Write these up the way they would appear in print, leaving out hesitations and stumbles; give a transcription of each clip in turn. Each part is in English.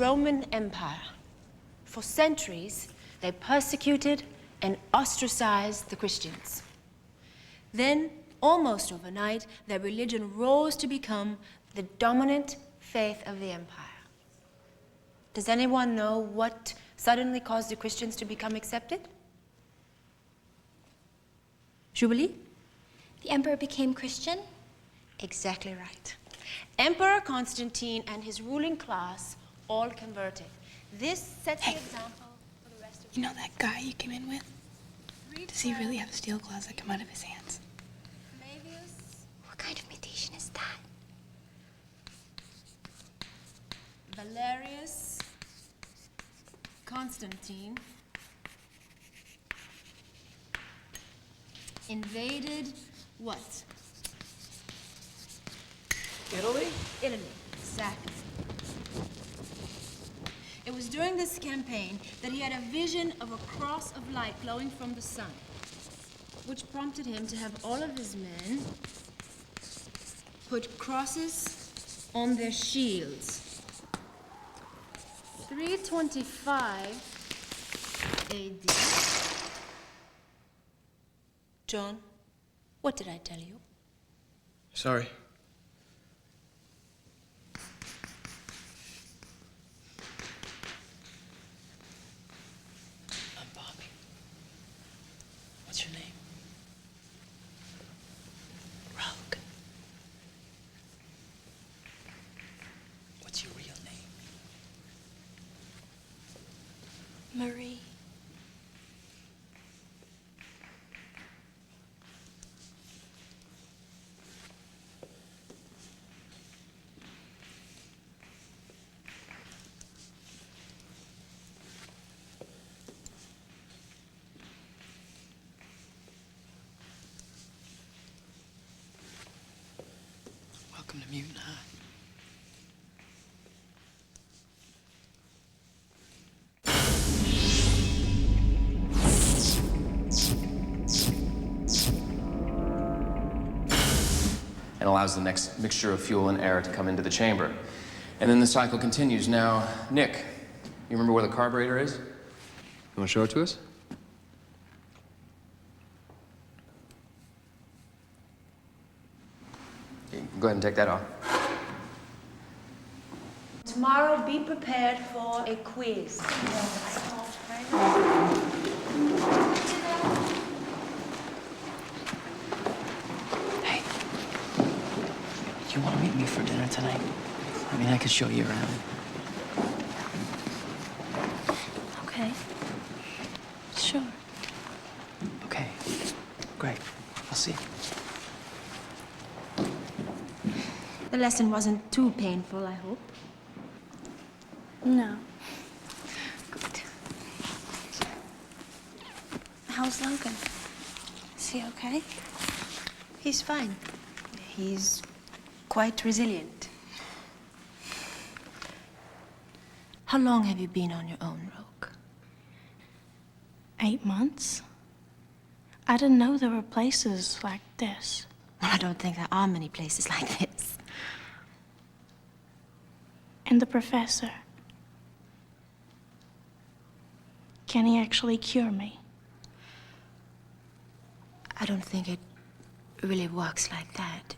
Roman Empire. For centuries, they persecuted and ostracized the Christians. Then, almost overnight, their religion rose to become the dominant faith of the empire. Does anyone know what suddenly caused the Christians to become accepted? Jubilee? The emperor became Christian? Exactly right. Emperor Constantine and his ruling class all converted. This sets the example for the rest of You know that guy you came in with? Does he really have steel claws that come out of his hands? What kind of mutation is that? Valerius, Constantine invaded what? Italy? Italy, exactly. It was during this campaign that he had a vision of a cross of light glowing from the sun, which prompted him to have all of his men put crosses on their shields. 325 AD. John, what did I tell you? Sorry. I'm Bobby. What's your name? Rogue. What's your real name? Marie. Welcome to Mutant High. And allows the next mixture of fuel and air to come into the chamber. And then the cycle continues. Now, Nick, you remember where the carburetor is? You want to show it to us? Go ahead and take that off. Tomorrow, be prepared for a quiz. Hey, do you want to meet me for dinner tonight? I mean, I could show you around. Okay. Sure. Okay, great. I'll see you. The lesson wasn't too painful, I hope. No. Good. How's Logan? Is he okay? He's fine. He's quite resilient. How long have you been on your own, Rogue? 8 months? I didn't know there were places like this. Well, I don't think there are many places like this. And the professor. Can he actually cure me? I don't think it really works like that.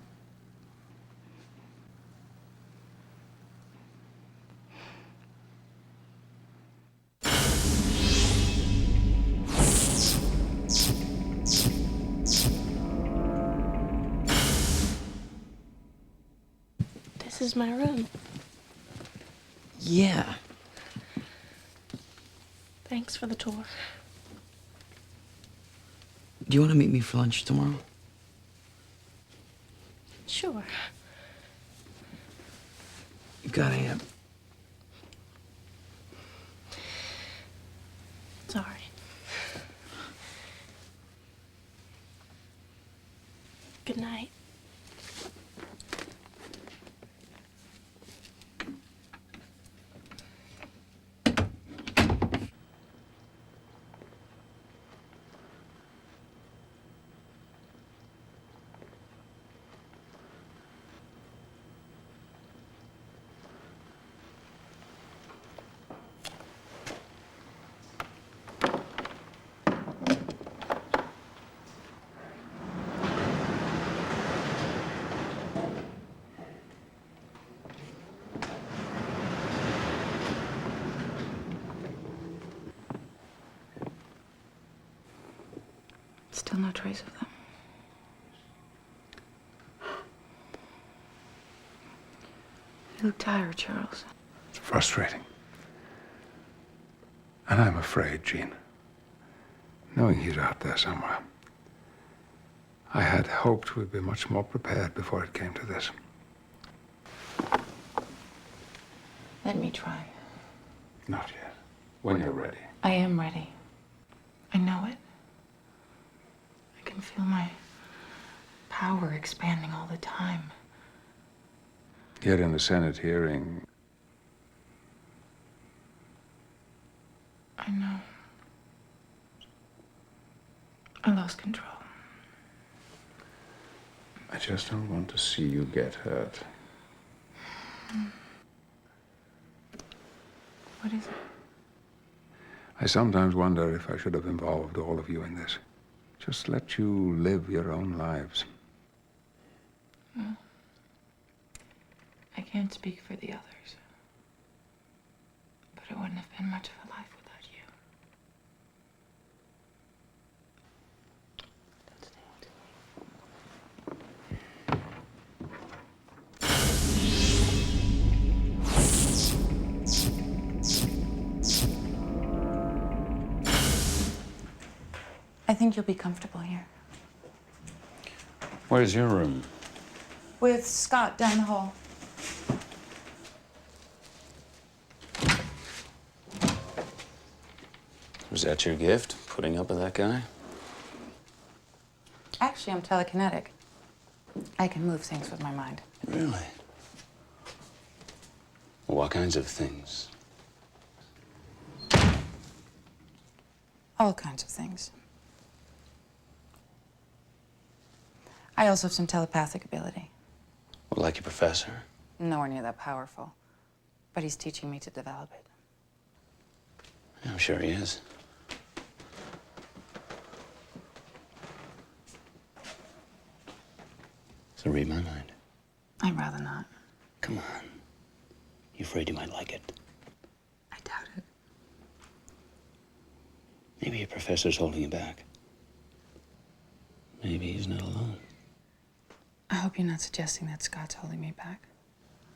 This is my room. Yeah. Thanks for the tour. Do you want to meet me for lunch tomorrow? Sure. You got a... Sorry. Good night. Still no trace of them. You look tired, Charles. It's frustrating. And I'm afraid, Jean, knowing he's out there somewhere, I had hoped we'd be much more prepared before it came to this. Let me try. Not yet. When you're ready. I am ready. I know it. I can feel my power expanding all the time. Yet in the Senate hearing, I know. I lost control. I just don't want to see you get hurt. What is it? I sometimes wonder if I should have involved all of you in this. Just let you live your own lives. Well, I can't speak for the others. But it wouldn't have been much of a life without you. I think you'll be comfortable here. Where's your room? With Scott down the hall. Was that your gift, putting up with that guy? Actually, I'm telekinetic. I can move things with my mind. Really? What kinds of things? All kinds of things. I also have some telepathic ability. Well, like your professor? Nowhere near that powerful. But he's teaching me to develop it. Yeah, I'm sure he is. So read my mind. I'd rather not. Come on. You afraid you might like it? I doubt it. Maybe your professor's holding you back. Maybe he's not alone. I hope you're not suggesting that Scott's holding me back.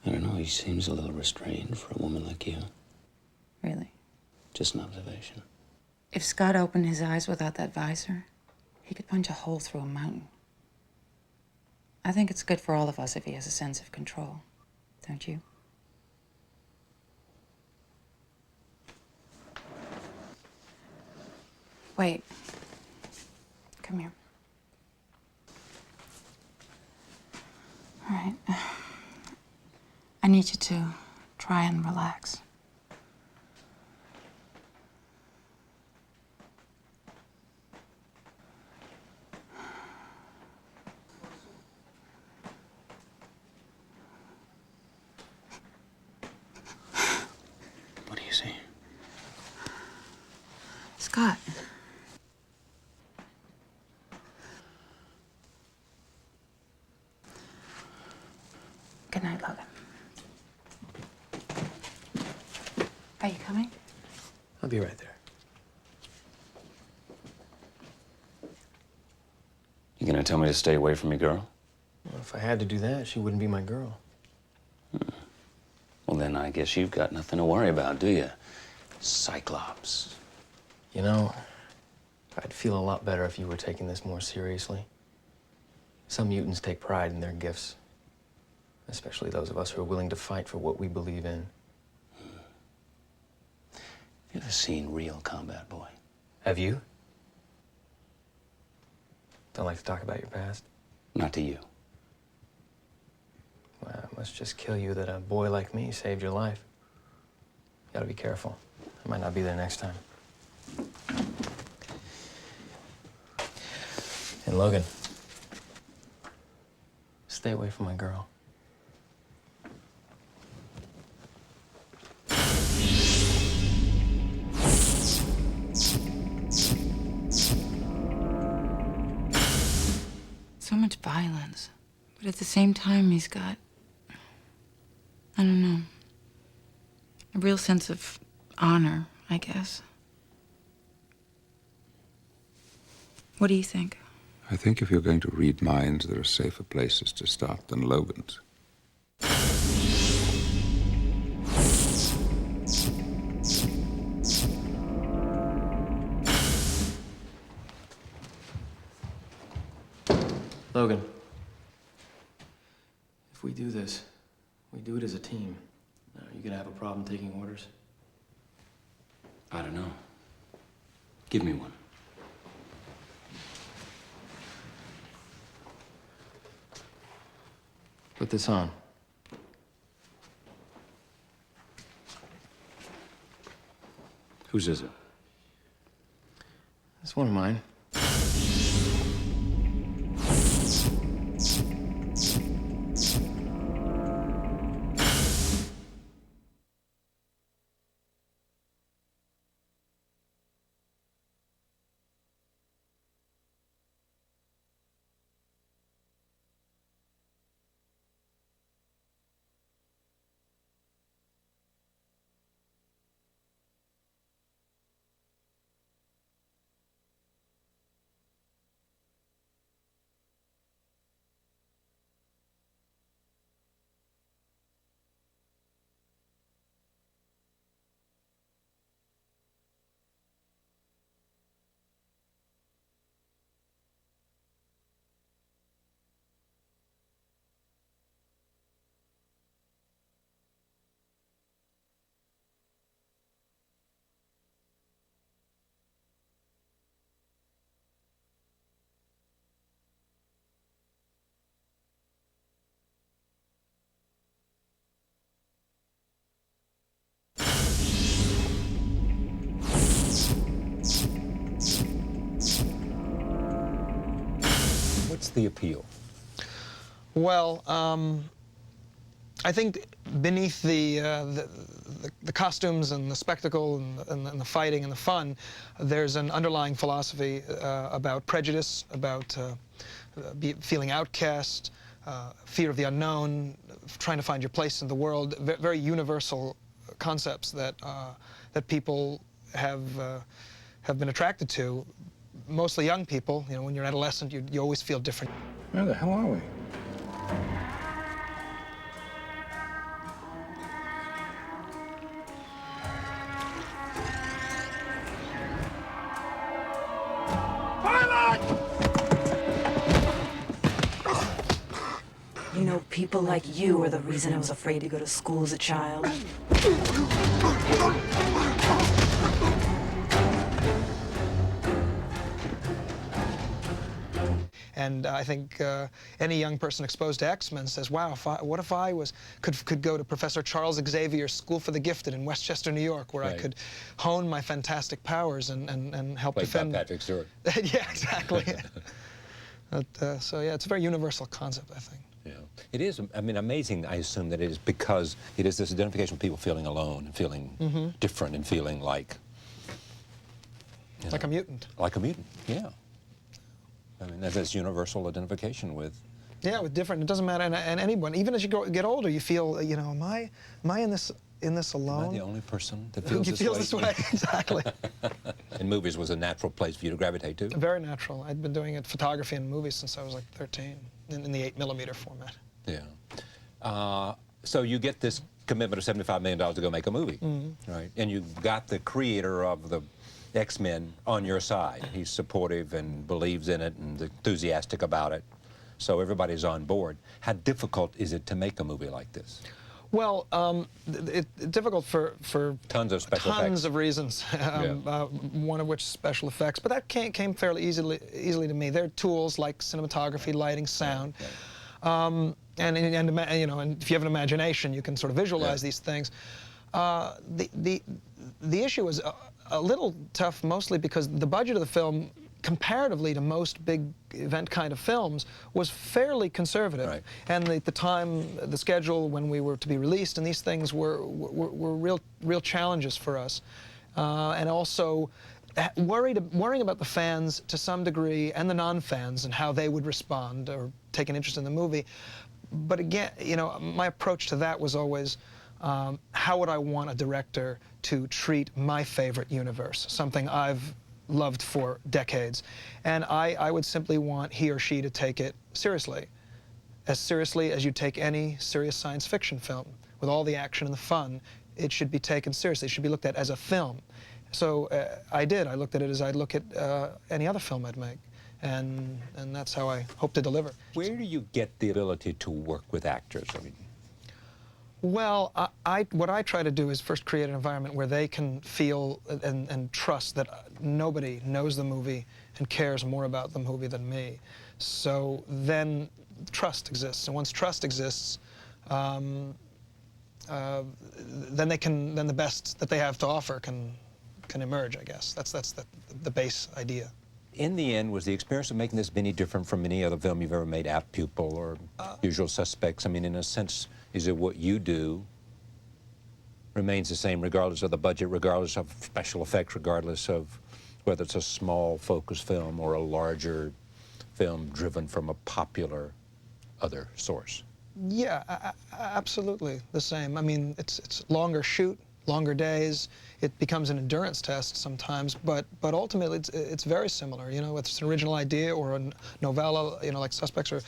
I don't know, he seems a little restrained for a woman like you. Really? Just an observation. If Scott opened his eyes without that visor, he could punch a hole through a mountain. I think it's good for all of us if he has a sense of control. Don't you? Wait. Come here. All right. I need you to try and relax. What do you see? Scott. Good night, Logan. Are you coming? I'll be right there. You gonna tell me to stay away from your girl? Well, if I had to do that, she wouldn't be my girl. Well, then I guess you've got nothing to worry about, do you? Cyclops. You know, I'd feel a lot better if you were taking this more seriously. Some mutants take pride in their gifts, especially those of us who are willing to fight for what we believe in. You ever seen real combat, boy? Have you? Don't like to talk about your past? Not to you. Well, it must just kill you that a boy like me saved your life. You gotta be careful. I might not be there next time. And Logan, stay away from my girl. So much violence. But at the same time, he's got, I don't know, a real sense of honor, I guess. What do you think? I think if you're going to read minds, there are safer places to start than Logan's. Logan, if we do this, we do it as a team. Are you gonna have a problem taking orders? I don't know. Give me one. Put this on. Whose is it? It's one of mine. What's the appeal? Well, I think beneath the costumes and the spectacle and the fighting and the fun, there's an underlying philosophy about prejudice, about feeling outcast, fear of the unknown, trying to find your place in the world. Very universal concepts that that people have been attracted to. Mostly young people. You know, when you're an adolescent, you always feel different. Where the hell are we? You know, people like you are the reason I was afraid to go to school as a child. And I think any young person exposed to X-Men says, wow, what if I could go to Professor Charles Xavier's School for the Gifted in Westchester, New York, where I could hone my fantastic powers and help defend... By Patrick Stewart. Yeah, exactly. So yeah, it's a very universal concept, I think. Yeah. It is, I mean, amazing, I assume, that it is because it is this identification with people feeling alone and feeling different and feeling like... Like a mutant. Like a mutant, yeah. I mean, that's this universal identification with... Yeah, with different, it doesn't matter, and anyone, even as you get older, you feel, you know, am I in this alone? Am I the only person that Who feels this way? Exactly. And movies was a natural place for you to gravitate to? Very natural. I'd been doing photography and movies since I was like 13, in the 8mm format. Yeah. So you get this commitment of $75 million to go make a movie, right? And you got the creator of the X-Men on your side. He's supportive and believes in it and enthusiastic about it. So everybody's on board. How difficult is it to make a movie like this? Well, it's difficult for tons of special effects. Tons of reasons. One of which is special effects, but that came fairly easily to me. There are tools like cinematography, lighting, sound, and you know, and if you have an imagination, you can sort of visualize these things. The issue is a little tough, mostly because the budget of the film, comparatively to most big event kind of films, was fairly conservative. Right. And the time, the schedule when we were to be released, and these things were real challenges for us. And also worrying about the fans to some degree, and the non-fans, and how they would respond or take an interest in the movie. But again, you know, my approach to that was always, how would I want a director to treat my favorite universe, something I've loved for decades. And I would simply want he or she to take it seriously as you take any serious science fiction film. With all the action and the fun, it should be taken seriously. It should be looked at as a film. So I did. I looked at it as I'd look at any other film I'd make. And that's how I hope to deliver. Where do you get the ability to work with actors? I mean, well, what I try to do is first create an environment where they can feel and trust that nobody knows the movie and cares more about the movie than me. So then trust exists, and once trust exists, then the best that they have to offer can emerge, I guess. That's the base idea. in the end, was the experience of making this any different from any other film you've ever made, Apt Pupil or Usual Suspects? I mean, in a sense, is it what you do remains the same regardless of the budget, regardless of special effects, regardless of whether it's a small focus film or a larger film driven from a popular other source? Yeah, absolutely the same. I mean, it's longer shoot, longer days. It becomes an endurance test sometimes, but ultimately it's very similar. You know, whether it's an original idea or a novella, you know, like Suspects, or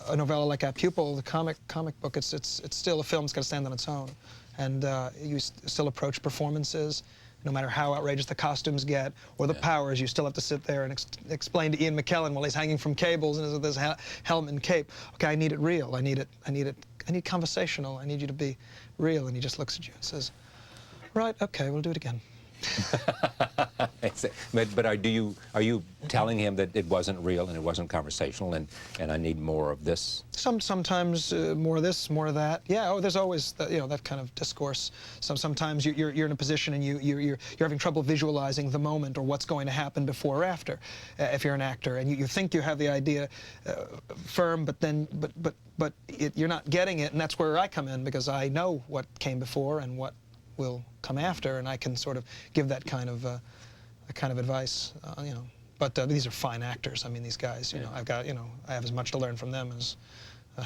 a novella like Apt Pupil, the comic book. It's still a film. It's got to stand on its own, and you still approach performances. No matter how outrageous the costumes get or the powers, you still have to sit there and explain to Ian McKellen while he's hanging from cables and with his helmet and cape. Okay, I need it real. I need conversational. I need you to be real. And he just looks at you and says, right, okay, we'll do it again. But are you telling him that it wasn't real and it wasn't conversational and I need more of this? Sometimes more of this, more of that. Yeah. Oh, there's always that kind of discourse. Sometimes you're in a position and you're having trouble visualizing the moment or what's going to happen before or after. If you're an actor and you think you have the idea firm, but you're not getting it, and that's where I come in, because I know what came before and what will come after, and I can sort of give that kind of advice, But these are fine actors. I mean, these guys, I have as much to learn from them as,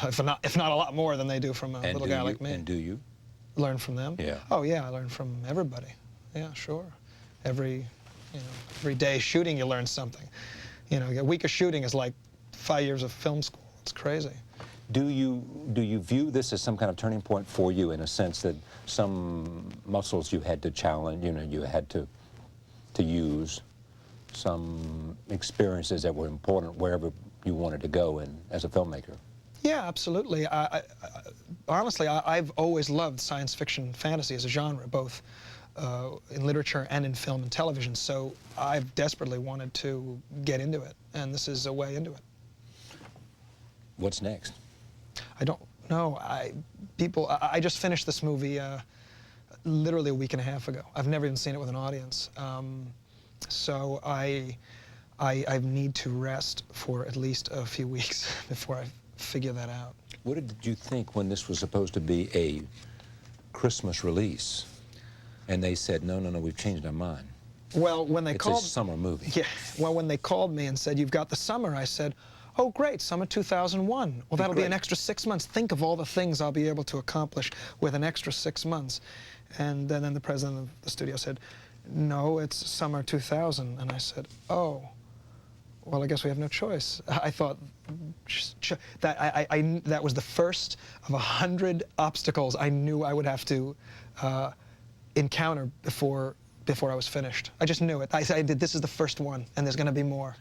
if not a lot more than they do from a little guy like me. And do you? Learn from them? Yeah. Oh yeah, I learn from everybody. Yeah, sure. Every day shooting, you learn something. A week of shooting is like 5 years of film school. It's crazy. Do you view this as some kind of turning point for you, in a sense that some muscles you had to challenge, you had to use, some experiences that were important wherever you wanted to go as a filmmaker? Yeah, absolutely. Honestly, I've always loved science fiction fantasy as a genre, both in literature and in film and television. So I've desperately wanted to get into it, and this is a way into it. What's next? I don't know. I just finished this movie literally a week and a half ago. I've never even seen it with an audience. So I need to rest for at least a few weeks before I figure that out. What did you think when this was supposed to be a Christmas release, and they said, no, we've changed our mind? Well, when they called... It's a summer movie. Yeah. Well, when they called me and said, you've got the summer, I said, oh, great, summer 2001. Well, that'll be an extra 6 months. Think of all the things I'll be able to accomplish with an extra 6 months. And then the president of the studio said, no, it's summer 2000. And I said, oh, well, I guess we have no choice. I thought that that was the first of 100 obstacles I knew I would have to encounter before I was finished. I just knew it. I did, this is the first one, and there's going to be more.